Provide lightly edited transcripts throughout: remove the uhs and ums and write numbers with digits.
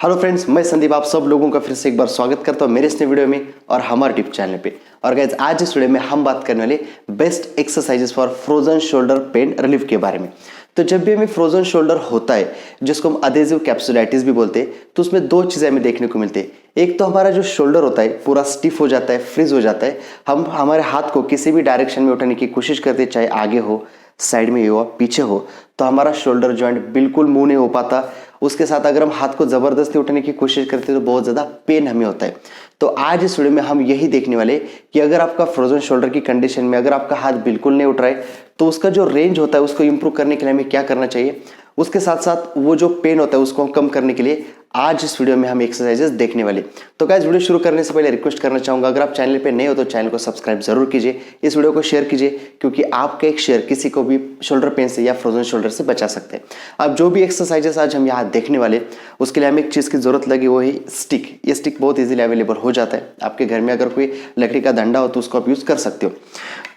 Hello friends, मैं संदीप आप सब लोगों का फिर से एक बार स्वागत करता हूं मेरे इस नए वीडियो में और हमारे टिप चैनल पे। और गाइस, आज इस वीडियो में हम बात करने वाले best exercises for frozen shoulder pain relief के बारे में। तो जब भी हमें फ्रोजन शोल्डर होता है, जिसको हम अडेसिव कैप्सुलाइटिस भी बोलते हैं, तो उसमें दो चीजें हमें देखने को मिलती है। एक तो हमारा जो शोल्डर होता है पूरा स्टिफ हो जाता है, फ्रीज हो जाता है। हम हमारे हाथ को किसी भी डायरेक्शन में उठाने की कोशिश करते हैं, चाहे आगे हो, साइड में हो, पीछे हो, तो हमारा शोल्डर जॉइंट बिल्कुल मूव नहीं हो पाता। उसके साथ अगर हम हाथ को जबरदस्ती उठाने की कोशिश करते हैं तो बहुत ज्यादा पेन हमें होता है। तो आज इस वीडियो में हम यही देखने वाले कि अगर आपका फ्रोजन शोल्डर की कंडीशन में अगर आपका हाथ बिल्कुल नहीं उठ रहा है, तो उसका जो रेंज होता है उसको इंप्रूव करने के लिए हमें क्या करना चाहिए। उसके साथ साथ वो जो पेन होता है उसको कम करने के लिए आज इस वीडियो में हम एक्सरसाइजेस देखने वाले। तो गाइस, वीडियो शुरू करने से पहले रिक्वेस्ट करना चाहूंगा, अगर आप चैनल पे नए हो तो चैनल को सब्सक्राइब जरूर कीजिए, इस वीडियो को शेयर कीजिए, क्योंकि आपका एक शेयर किसी को भी शोल्डर पेन से या फ्रोजन शोल्डर से बचा सकते हैं। अब जो भी एक्सरसाइजेस आज हम यहाँ देखने वाले, उसके लिए हमें एक चीज की जरूरत लगी, वो है स्टिक। ये स्टिक बहुत इजीली अवेलेबल हो जाता है आपके घर में। अगर कोई लकड़ी का डंडा हो तो उसको आप यूज कर सकते हो।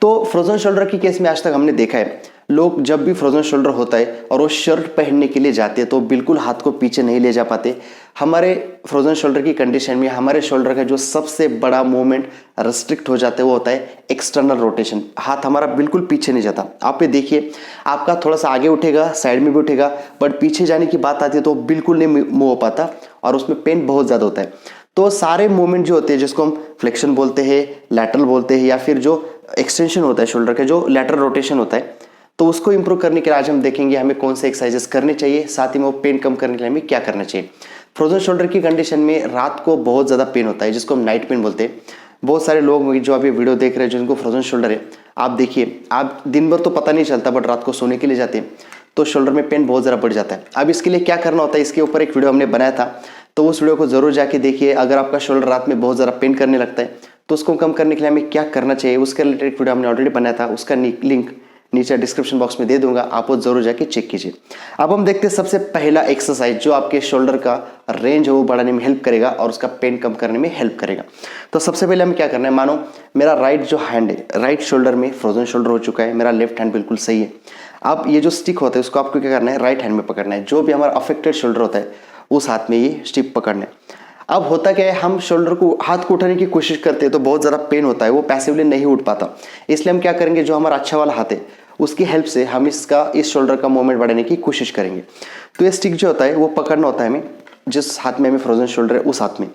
तो फ्रोजन शोल्डर की केस में आज तक हमने देखा है, लोग जब भी फ्रोजन शोल्डर होता है और वो शर्ट पहनने के लिए जाते हैं तो बिल्कुल हाथ को पीछे नहीं ले जा पाते। हमारे फ्रोजन शोल्डर की कंडीशन में हमारे शोल्डर का जो सबसे बड़ा मूवमेंट रिस्ट्रिक्ट हो जाता है वो होता है एक्सटर्नल रोटेशन। हाथ हमारा बिल्कुल पीछे नहीं जाता। आप ये देखिए, आपका थोड़ा सा आगे उठेगा, साइड में भी उठेगा, बट पीछे जाने की बात आती है तो बिल्कुल नहीं मूव हो पाता और उसमें पेन बहुत ज्यादा होता है। तो सारे मूवमेंट जो होते हैं, जिसको हम फ्लेक्शन बोलते हैं, लैटरल बोलते हैं, या फिर जो एक्सटेंशन होता है शोल्डर का, जो लैटरल रोटेशन होता है, तो उसको इंप्रूव करने के लिए आज हम देखेंगे हमें कौन से एक्सरसाइजेस करने चाहिए, साथ ही में वो पेन कम करने के लिए हमें क्या करना चाहिए। फ्रोजन शोल्डर की कंडीशन में रात को बहुत ज्यादा पेन होता है, जिसको हम नाइट पेन बोलते हैं। बहुत सारे लोग जो अभी वीडियो देख रहे हैं जिनको फ्रोजन शोल्डर है, आप देखिए, आप दिन भर तो पता नहीं चलता, बट रात को सोने के लिए जाते हैं तो शोल्डर में पेन बहुत ज्यादा बढ़ जाता है। अब इसके लिए क्या करना होता है, इसके ऊपर एक वीडियो हमने बनाया था, तो उस वीडियो को जरूर जाके देखिए। अगर आपका शोल्डर रात में बहुत ज्यादा पेन करने लगता है तो उसको कम करने के लिए हमें क्या करना चाहिए, उसके रिलेटेड एक वीडियो हमने ऑलरेडी बनाया था, उसका लिंक नीचे डिस्क्रिप्शन बॉक्स में दे दूंगा, आप वो जरूर जाके चेक कीजिए। अब हम देखते हैं सबसे पहला एक्सरसाइज जो आपके शोल्डर का रेंज है वो बढ़ाने में हेल्प करेगा और उसका पेन कम करने में हेल्प करेगा। तो सबसे पहले हमें क्या करना है, मानो मेरा राइट जो हैंड है, राइट शोल्डर में फ्रोजन शोल्डर हो चुका है, मेरा लेफ्ट हैंड बिल्कुल सही है। अब ये जो स्टिक होता है उसको आपको क्या करना है, राइट हैंड में पकड़ना है। जो भी हमारा अफेक्टेड शोल्डर होता है उस हाथ में ये स्टिक पकड़ना है। अब होता क्या है, हम शोल्डर को, हाथ को उठाने की कोशिश करते हैं तो बहुत ज्यादा पेन होता है, वो पैसिवली नहीं उठ पाता। इसलिए हम क्या करेंगे, जो हमारा अच्छा वाला हाथ है उसकी हेल्प से हम इस शोल्डर का मूवमेंट बढ़ाने की कोशिश करेंगे। तो ये स्टिक जो होता है वो पकड़ना होता है हमें, जिस हाथ में हमें फ्रोजन शोल्डर है उस हाथ में।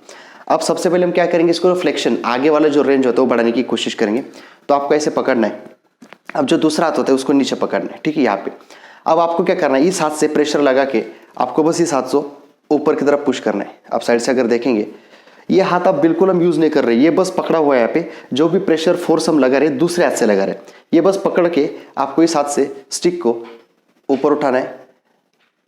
अब सबसे पहले हम क्या करेंगे, इसको फ्लेक्शन, आगे वाला जो रेंज होता है वो बढ़ाने की कोशिश करेंगे। तो आपको ऐसे पकड़ना है। अब जो दूसरा हाथ होता है उसको नीचे पकड़ना है, ठीक है, यहाँ पे। अब आपको क्या करना है, इस हाथ से प्रेशर लगा के आपको बस इस हाथ से ऊपर की तरफ पुश करना है। आप साइड से अगर देखेंगे, ये हाथ आप बिल्कुल हम यूज नहीं कर रहे, ये बस पकड़ा हुआ है। यहाँ पे जो भी प्रेशर फोर्स हम लगा रहे हैं दूसरे हाथ से लगा रहे हैं। ये बस पकड़ के आपको इस हाथ से स्टिक को ऊपर उठाना है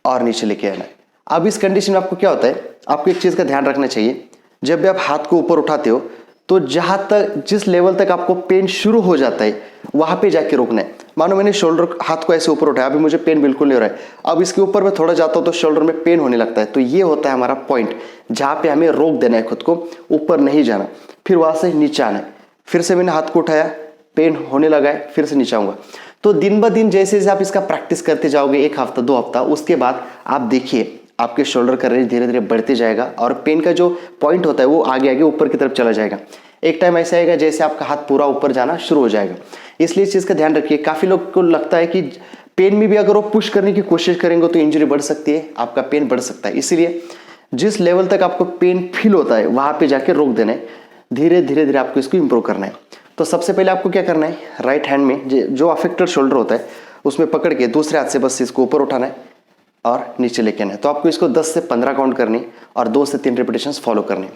और नीचे लेके आना है। अब इस कंडीशन में आपको क्या होता है, आपको एक चीज का ध्यान रखना चाहिए, जब भी आप हाथ को ऊपर उठाते हो तो जहां तक, जिस लेवल तक आपको पेन शुरू हो जाता है वहां पे जाके रोकना है। मानो मैंने शोल्डर, हाथ को ऐसे ऊपर उठाया, अभी मुझे पेन बिल्कुल नहीं हो रहा है, अब इसके ऊपर मैं थोड़ा जाता हूं तो शोल्डर में पेन होने लगता है। तो ये होता है हमारा पॉइंट, जहां पे हमें रोक देना है खुद को, ऊपर नहीं जाना, फिर वहां से नीचे आना है। फिर से मैंने हाथ को उठाया, पेन होने लगा है, फिर से नीचे आऊंगा। तो दिन ब दिन जैसे जैसे आप इसका प्रैक्टिस करते जाओगे, 1 हफ्ता 2 हफ्ता, उसके बाद आप देखिए आपके शोल्डर का रेंज धीरे धीरे बढ़ते जाएगा और पेन का जो पॉइंट होता है वो आगे आगे ऊपर की तरफ चला जाएगा। एक टाइम ऐसा आएगा जैसे आपका हाथ पूरा ऊपर जाना शुरू हो जाएगा। इसलिए इस चीज का ध्यान रखिए। काफी लोग को लगता है कि पेन में भी अगर वो पुश करने की कोशिश करेंगे तो इंजरी बढ़ सकती है, आपका पेन बढ़ सकता है। इसीलिए जिस लेवल तक आपको पेन फील होता है वहां पे जाके रोक देना है, धीरे धीरे धीरे आपको इसको इंप्रूव करना है। तो सबसे पहले आपको क्या करना है, राइट हैंड में जो अफेक्टेड शोल्डर होता है उसमें पकड़ के दूसरे हाथ से बस इसको ऊपर उठाना है और नीचे लेके आना है। तो आपको इसको 10 से 15 काउंट करनी और 2 से 3 रिपीटेशंस फॉलो करने।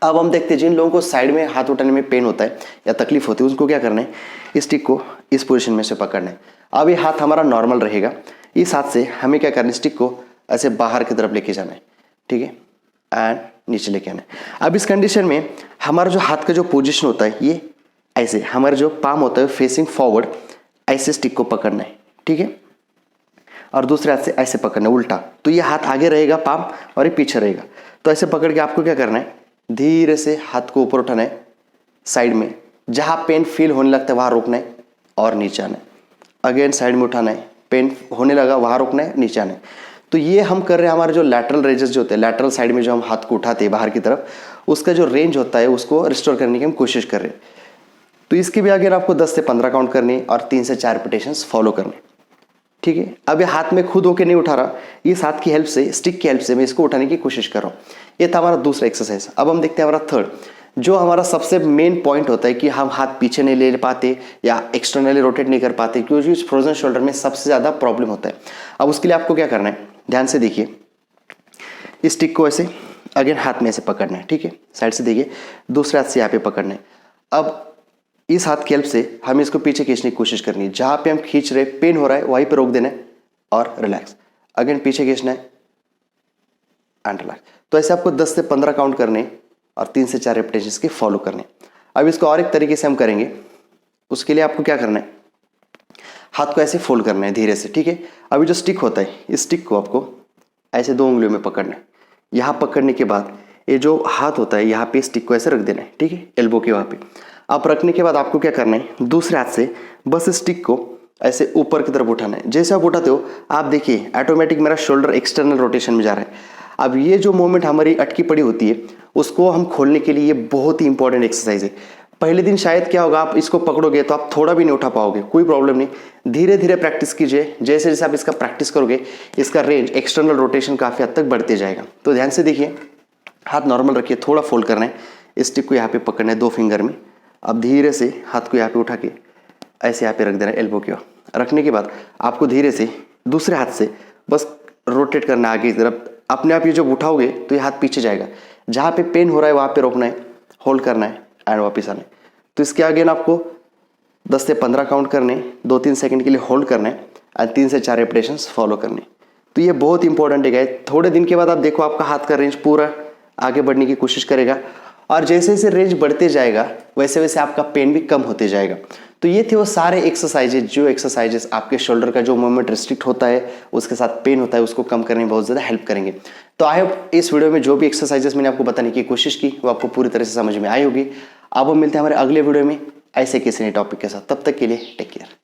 अब हम देखते हैं जिन लोगों को साइड में हाथ उठाने में पेन होता है या तकलीफ होती है, उसको क्या करना है, इस स्टिक को इस पोजीशन में से पकड़ना है। अब ये हाथ हमारा नॉर्मल रहेगा, इस हाथ से हमें क्या करना है, स्टिक को ऐसे बाहर की तरफ लेके जाना है, ठीक है, एंड नीचे लेके आना है। अब इस कंडीशन में हमारा जो हाथ का जो पोजिशन होता है ये ऐसे, हमारा जो पाम होता है फेसिंग फॉरवर्ड, ऐसे स्टिक को पकड़ना है, ठीक है, और दूसरे हाथ से ऐसे पकड़ना है उल्टा। तो ये हाथ आगे रहेगा पाम और ये पीछे रहेगा। तो ऐसे पकड़ के आपको क्या करना है, धीरे से हाथ को ऊपर उठाना है, साइड में जहां पेन फील होने लगता है वहां रोकना है और नीचे आना है। अगेन साइड में उठाना है, पेन होने लगा वहां रोकना है, नीचे आना है। तो ये हम कर रहे हैं हमारे जो लैटरल रेंजेस जो होते हैं, लैटरल साइड में जो हम हाथ को उठाते हैं बाहर की तरफ, उसका जो रेंज होता है उसको रिस्टोर करने की हम कोशिश कर रहे हैं। तो इसके भी आगे आपको 10 से 15 काउंट करने और 3 से 4 रिपीटेशंस फॉलो करने। ठीक है, अब ये हाथ में खुद होके नहीं उठा रहा, इस हाथ की हेल्प से, स्टिक की हेल्प से मैं इसको उठाने की कोशिश कर रहा हूँ। ये था हमारा दूसरा एक्सरसाइज। अब हम देखते हैं हमारा थर्ड, जो हमारा सबसे मेन पॉइंट होता है कि हम हाथ पीछे नहीं ले पाते या एक्सटर्नली रोटेट नहीं कर पाते, क्योंकि इस फ्रोजन शोल्डर में सबसे ज़्यादा प्रॉब्लम होता है। अब उसके लिए आपको क्या करना है, ध्यान से देखिए, इस स्टिक को ऐसे अगेन हाथ में ऐसे पकड़ना है। ठीक है, साइड से देखिए, दूसरे हाथ से यहाँ पे पकड़ना है। अब इस हाथ की हेल्प से हमें इसको पीछे खींचने की कोशिश करनी है। जहाँ पे हम खींच रहे, पेन हो रहा है, वहीं पे रोक देना है और रिलैक्स, अगेन पीछे खींचना है एंड रिलैक्स। तो ऐसे आपको 10 से 15 काउंट करने और 3 से 4 रेपिटेशंस के फॉलो करने। अब इसको और एक तरीके से हम करेंगे। उसके लिए आपको क्या करना है, हाथ को ऐसे फोल्ड करना है धीरे से। ठीक है, अभी जो स्टिक होता है, इस स्टिक को आपको ऐसे 2 उंगलियों में पकड़ना है। यहाँ पकड़ने के बाद ये जो हाथ होता है, यहाँ पे स्टिक को ऐसे रख देना है। ठीक है, एल्बो के वहाँ पे। आप रखने के बाद आपको क्या करना है, दूसरे हाथ से बस स्टिक को ऐसे ऊपर की तरफ उठाना है। जैसे आप उठाते हो, आप देखिए ऑटोमेटिक मेरा शोल्डर एक्सटर्नल रोटेशन में जा रहा है। अब ये जो मूवमेंट हमारी अटकी पड़ी होती है, उसको हम खोलने के लिए ये बहुत ही इंपॉर्टेंट एक्सरसाइज है। पहले दिन शायद क्या होगा, आप इसको पकड़ोगे तो आप थोड़ा भी नहीं उठा पाओगे, कोई प्रॉब्लम नहीं। धीरे धीरे प्रैक्टिस कीजिए, जैसे जैसे आप इसका प्रैक्टिस करोगे, इसका रेंज, एक्सटर्नल रोटेशन काफ़ी हद तक बढ़ते जाएगा। तो ध्यान से देखिए, हाथ नॉर्मल रखिए, थोड़ा फोल्ड करना है, स्टिक को यहाँ पे पकड़ना है 2 फिंगर में। अब धीरे से हाथ को यहाँ पे उठा के ऐसे यहाँ पे रख देना है एल्बो के वहाँ। रखने के बाद आपको धीरे से दूसरे हाथ से बस रोटेट करना है आगे की तरफ। अपने आप ये जब उठाओगे तो ये हाथ पीछे जाएगा, जहाँ पे पेन हो रहा है वहाँ पे रोकना है, होल्ड करना है एंड वापस आना है। तो इसके आगे ना आपको 10 से 15 काउंट करने, 2-3 सेकंड के लिए होल्ड करना है और 3 से 4 रेपिटेशंस फॉलो करने। तो ये बहुत इंपॉर्टेंट है गाइस। थोड़े दिन के बाद आप देखो आपका हाथ का रेंज पूरा आगे बढ़ने की कोशिश करेगा, और जैसे जैसे रेंज बढ़ते जाएगा वैसे वैसे आपका पेन भी कम होते जाएगा। तो ये थे वो सारे एक्सरसाइजेज, जो एक्सरसाइजेस आपके शोल्डर का जो मूवमेंट रिस्ट्रिक्ट होता है, उसके साथ पेन होता है, उसको कम करने में बहुत ज़्यादा हेल्प करेंगे। तो आई होप इस वीडियो में जो भी एक्सरसाइजेस मैंने आपको बताने की कोशिश की वो आपको पूरी तरह से समझ में आई होगी। अब हम मिलते हैं हमारे अगले वीडियो में ऐसे किसी नए टॉपिक के साथ। तब तक के लिए टेक केयर।